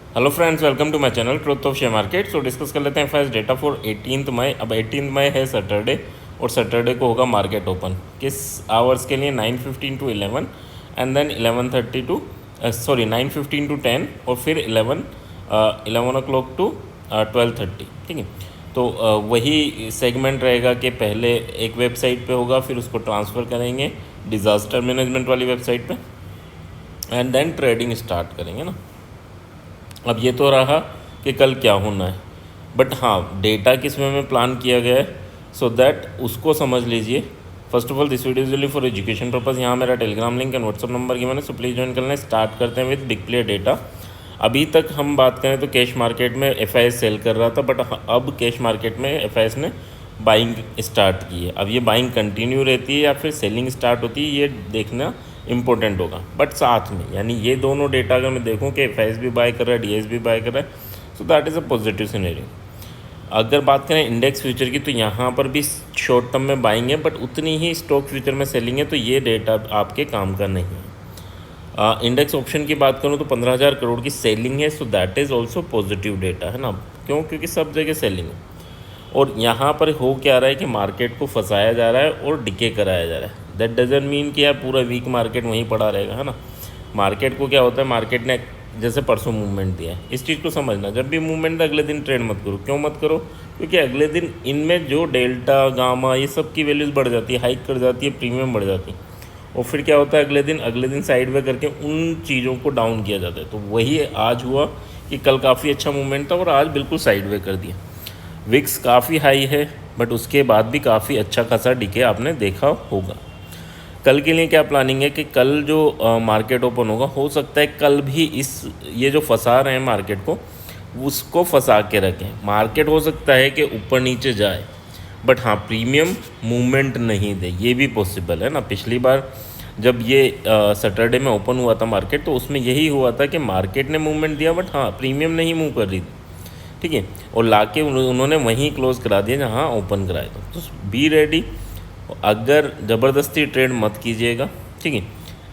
Hello friends, welcome to my channel truth of share market. So discuss कर लेते हैं first data for 18 मई। अब 18 मई है सैटरडे, और सैटरडे को होगा मार्केट ओपन किस आवर्स के लिए? 9:15 to 11 and then 11:30 to 9:15 to 10 और फिर 11 ओ क्लॉक टू 12:30। ठीक है, तो वही सेगमेंट रहेगा कि पहले एक वेबसाइट पे होगा, फिर उसको ट्रांसफ़र करेंगे डिज़ास्टर मैनेजमेंट वाली वेबसाइट पे, एंड देन ट्रेडिंग स्टार्ट करेंगे ना। अब ये तो रहा कि कल क्या होना है, बट हाँ, डेटा किस वे में प्लान किया गया है सो दैट उसको समझ लीजिए। First of all this video is only for education purpose. यहाँ मेरा Telegram link and WhatsApp number given है, सो प्लीज़ ज्वाइन कर लें। स्टार्ट करते हैं विद बिग प्लेयर डेटा। अभी तक हम बात करें तो कैश मार्केट में एफआईएस सेल कर रहा था, बट अब कैश मार्केट में एफआईएस ने बाइंग स्टार्ट की है। अब ये बाइंग कंटिन्यू रहती है या फिर सेलिंग स्टार्ट होती है, ये देखना इंपॉर्टेंट होगा। बट साथ में यानी ये दोनों डेटा अगर मैं देखूं कि एफआईएस भी बाय कर रहा है, डीएस भी बाय कर रहा है, so that is a positive scenario. अगर बात करें इंडेक्स फ्यूचर की, तो यहाँ पर भी शॉर्ट टर्म में बाइंग है, बट उतनी ही स्टॉक फ्यूचर में सेलिंग है, तो ये डेटा आपके काम का नहीं है। इंडेक्स ऑप्शन की बात करूँ तो 15,000 करोड़ की सेलिंग है, so that is also positive data है ना। क्यों? क्योंकि सब जगह सेलिंग है। और यहाँ पर हो क्या रहा है कि मार्केट को फंसाया जा रहा है और डिके कराया जा रहा है। दैट डजंट मीन कि यार पूरा वीक मार्केट वहीं पड़ा रहेगा, है ना। मार्केट को क्या होता है, मार्केट ने जैसे परसों मूवमेंट दिया है, इस चीज़ को समझना। जब भी मूवमेंट अगले दिन ट्रेड मत करो। क्यों मत करो? क्योंकि अगले दिन इनमें जो डेल्टा गामा ये सब की वैल्यूज़ बढ़ जाती है, हाइक कर जाती है, प्रीमियम बढ़ जाती है, और फिर क्या होता है अगले दिन साइड वे करके उन चीज़ों को डाउन किया जाता है। तो वही आज हुआ कि कल काफ़ी अच्छा मूवमेंट था और आज बिल्कुल साइड वे कर दिया। विक्स काफ़ी हाई है, बट उसके बाद भी काफ़ी अच्छा खासा डिके आपने देखा होगा। कल के लिए क्या प्लानिंग है कि कल जो मार्केट ओपन होगा, हो सकता है कल भी ये जो फंसा रहे हैं मार्केट को, उसको फंसा के रखें। मार्केट हो सकता है कि ऊपर नीचे जाए, बट हाँ, प्रीमियम मूवमेंट नहीं दे, ये भी पॉसिबल है ना। पिछली बार जब ये सैटरडे में ओपन हुआ था मार्केट, तो उसमें यही हुआ था कि मार्केट ने मूवमेंट दिया, बट हाँ, प्रीमियम नहीं मूव कर रही थी। ठीक है, और लाके उन्होंने वहीं क्लोज करा दिया जहाँ ओपन कराया था। तो बी रेडी। अगर ज़बरदस्ती ट्रेड मत कीजिएगा, ठीक है,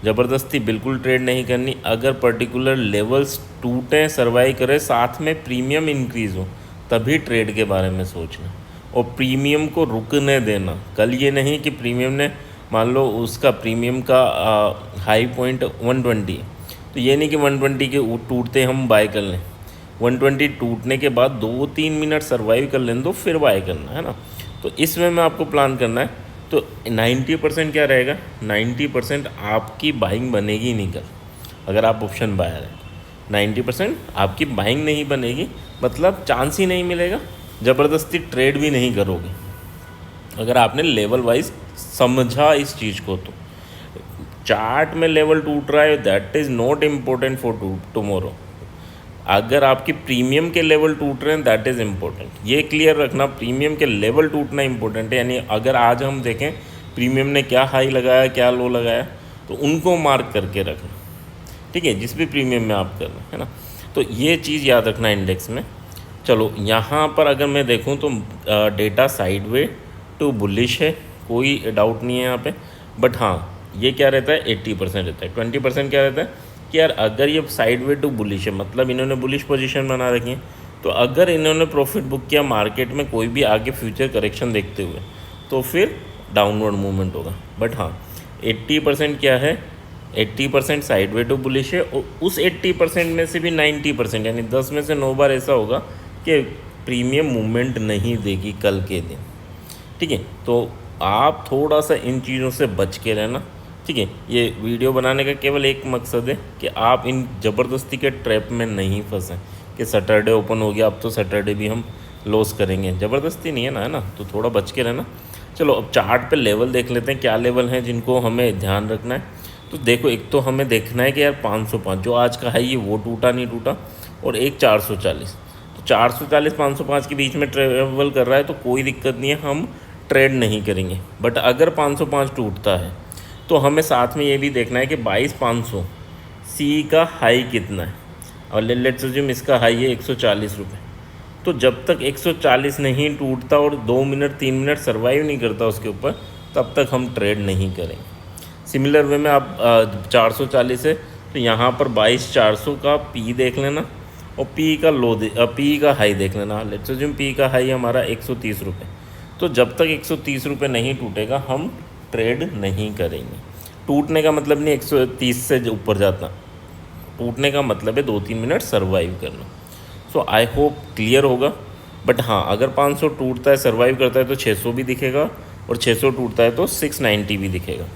ज़बरदस्ती बिल्कुल ट्रेड नहीं करनी। अगर पर्टिकुलर लेवल्स टूटें, सर्वाइव करें, साथ में प्रीमियम इंक्रीज़ हो, तभी ट्रेड के बारे में सोचना और प्रीमियम को रुकने देना। कल ये नहीं कि प्रीमियम ने, मान लो उसका प्रीमियम का हाई पॉइंट 120 है, तो ये नहीं कि 120 के टूटते हम बाय कर लें। 120 टूटने के बाद 2-3 मिनट सर्वाइव कर लें, तो फिर बाय करना है ना। तो इस वे में आपको प्लान करना है। तो 90% क्या रहेगा, 90% आपकी बाइंग बनेगी नहीं कल। अगर आप ऑप्शन बायर है, 90% आपकी बाइंग नहीं बनेगी, मतलब चांस ही नहीं मिलेगा। ज़बरदस्ती ट्रेड भी नहीं करोगे अगर आपने लेवल वाइज समझा इस चीज़ को। तो चार्ट में लेवल टूट रहा है, that is not important for tomorrow. अगर आपकी प्रीमियम के लेवल टूट रहे हैं, दैट इज़ इम्पोर्टेंट। ये क्लियर रखना, प्रीमियम के लेवल टूटना इंपॉर्टेंट है। यानी अगर आज हम देखें प्रीमियम ने क्या हाई लगाया, क्या लो लगाया, तो उनको मार्क करके रखना, ठीक है, जिस भी प्रीमियम में आप कर रहे हैं, है ना। तो ये चीज़ याद रखना इंडेक्स में। चलो, यहाँ पर अगर मैं देखूँ तो डेटा साइडवे टू बुलिश है, कोई डाउट नहीं है यहाँ पे। बट हाँ, ये क्या रहता है, 80% रहता है। 20% क्या रहता है कि यार अगर ये साइडवे टू बुलिश है, मतलब इन्होंने बुलिश पोजीशन बना रखी है, तो अगर इन्होंने प्रॉफिट बुक किया मार्केट में कोई भी आगे फ्यूचर करेक्शन देखते हुए, तो फिर डाउनवर्ड मूवमेंट होगा। बट हाँ, 80% क्या है, 80% साइडवे टू बुलिश है, और उस 80% में से भी 90% यानी 10 में से 9 बार ऐसा होगा कि प्रीमियम मूवमेंट नहीं देगी कल के दिन। ठीक है, तो आप थोड़ा सा इन चीज़ों से बच के रहना। ठीक है, ये वीडियो बनाने का केवल एक मकसद है कि आप इन ज़बरदस्ती के ट्रैप में नहीं फंसें कि सैटरडे ओपन हो गया, अब तो सैटरडे भी हम लॉस करेंगे। ज़बरदस्ती नहीं है ना, है ना, तो थोड़ा बच के रहना। चलो, अब चार्ट पे लेवल देख लेते हैं, क्या लेवल हैं जिनको हमें ध्यान रखना है। तो देखो, एक तो हमें देखना है कि यार 505 जो आज का है, ये वो टूटा नहीं टूटा, और एक 440। तो 440-505 के बीच में ट्रेवल कर रहा है, तो कोई दिक्कत नहीं है, हम ट्रेड नहीं करेंगे। बट अगर 505 टूटता है, तो हमें साथ में ये भी देखना है कि 22,500 सी का हाई कितना है, और लेट्स अज्यूम इसका हाई है 140 रुपये। तो जब तक 140 नहीं टूटता और 2 मिनट 3 मिनट सर्वाइव नहीं करता उसके ऊपर, तब तक हम ट्रेड नहीं करेंगे। सिमिलर वे में आप 440 है, तो यहाँ पर 22,400 का पी देख लेना, और पी का पी का हाई देख लेना। लेट्स अज्यूम पी का हाई हमारा 130 रुपये। तो जब तक 130 रुपये नहीं टूटेगा हम ट्रेड नहीं करेंगे। टूटने का मतलब नहीं 130 से ऊपर जाता, टूटने का मतलब है 2-3 मिनट सर्वाइव करना। सो आई होप क्लियर होगा। बट हाँ, अगर 500 टूटता है सर्वाइव करता है तो 600 भी दिखेगा, और 600 टूटता है तो 690 भी दिखेगा।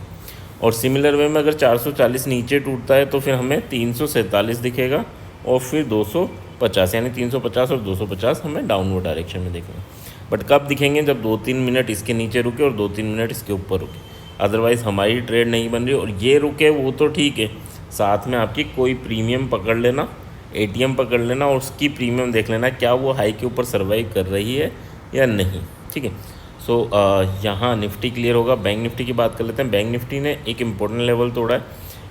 और सिमिलर वे में अगर 440 नीचे टूटता है तो फिर हमें 347 दिखेगा, और फिर 250, यानी 350 और 250 हमें डाउनवर्ड डायरेक्शन में दिखेंगे। बट कब दिखेंगे? जब 2-3 मिनट इसके नीचे रुके और 2-3 मिनट इसके ऊपर रुके। अदरवाइज़ हमारी ट्रेड नहीं बन रही। और ये रुके वो तो ठीक है, साथ में आपकी कोई प्रीमियम पकड़ लेना, एटीएम पकड़ लेना, और उसकी प्रीमियम देख लेना क्या वो हाई के ऊपर सर्वाइव कर रही है या नहीं। ठीक है। सो यहाँ निफ्टी क्लियर होगा। बैंक निफ्टी की बात कर लेते हैं। बैंक निफ्टी ने एक इम्पोर्टेंट लेवल तोड़ा है।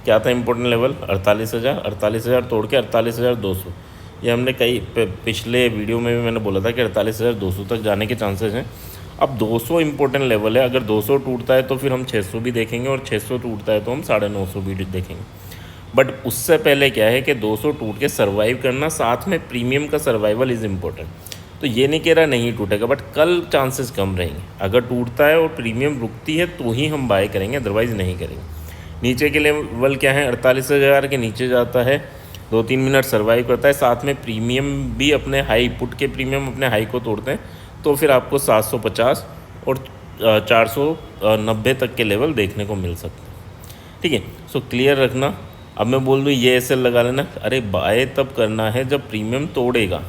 क्या था इम्पोर्टेंट लेवल? 48,000 तोड़ के 48,200। ये हमने कई पिछले वीडियो में भी मैंने बोला था कि 48,200 तक जाने के चांसेस हैं। अब 200 इम्पोर्टेंट लेवल है। अगर 200 टूटता है तो फिर हम 600 भी देखेंगे, और 600 टूटता है तो हम 950 भी देखेंगे। बट उससे पहले क्या है कि 200 टूट के सर्वाइव करना, साथ में प्रीमियम का सर्वाइवल इज़ इम्पोर्टेंट। तो ये नहीं कह रहा नहीं टूटेगा, बट कल चांसेस कम रहेंगे। अगर टूटता है और प्रीमियम रुकती है तो ही हम बाय करेंगे, अदरवाइज़ नहीं करेंगे। नीचे के लेवल क्या है? 48,000 के नीचे जाता है, 2-3 मिनट सर्वाइव करता है, साथ में प्रीमियम भी अपने हाई, पुट के प्रीमियम अपने हाई को तोड़ते हैं, तो फिर आपको 750 और 490 तक के लेवल देखने को मिल सकते हैं। ठीक है। सो क्लियर रखना। अब मैं बोल दूँ ये एसएल लगा लेना, अरे बाय तब करना है जब प्रीमियम तोड़ेगा,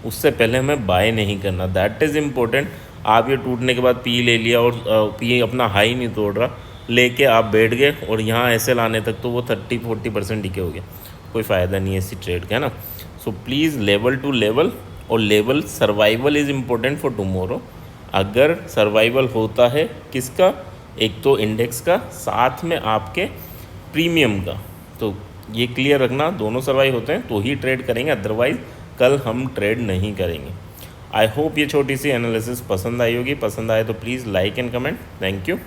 उससे पहले हमें बाय नहीं करना। That is important. आप ये टूटने के बाद पी ले लिया और पी अपना हाई नहीं तोड़ रहा, लेके आप बैठ गए और यहाँ एसएल आने तक तो वो 30-40% डीके हो गया, कोई फ़ायदा नहीं है इसी ट्रेड का, है ना। So please level to level, और level survival is important for tomorrow. अगर सर्वाइवल होता है किसका? एक तो इंडेक्स का, साथ में आपके प्रीमियम का। तो ये क्लियर रखना, दोनों सर्वाइव होते हैं तो ही ट्रेड करेंगे, अदरवाइज़ कल हम ट्रेड नहीं करेंगे। आई होप ये छोटी सी एनालिसिस पसंद आई होगी। पसंद आए तो please like and comment. Thank you.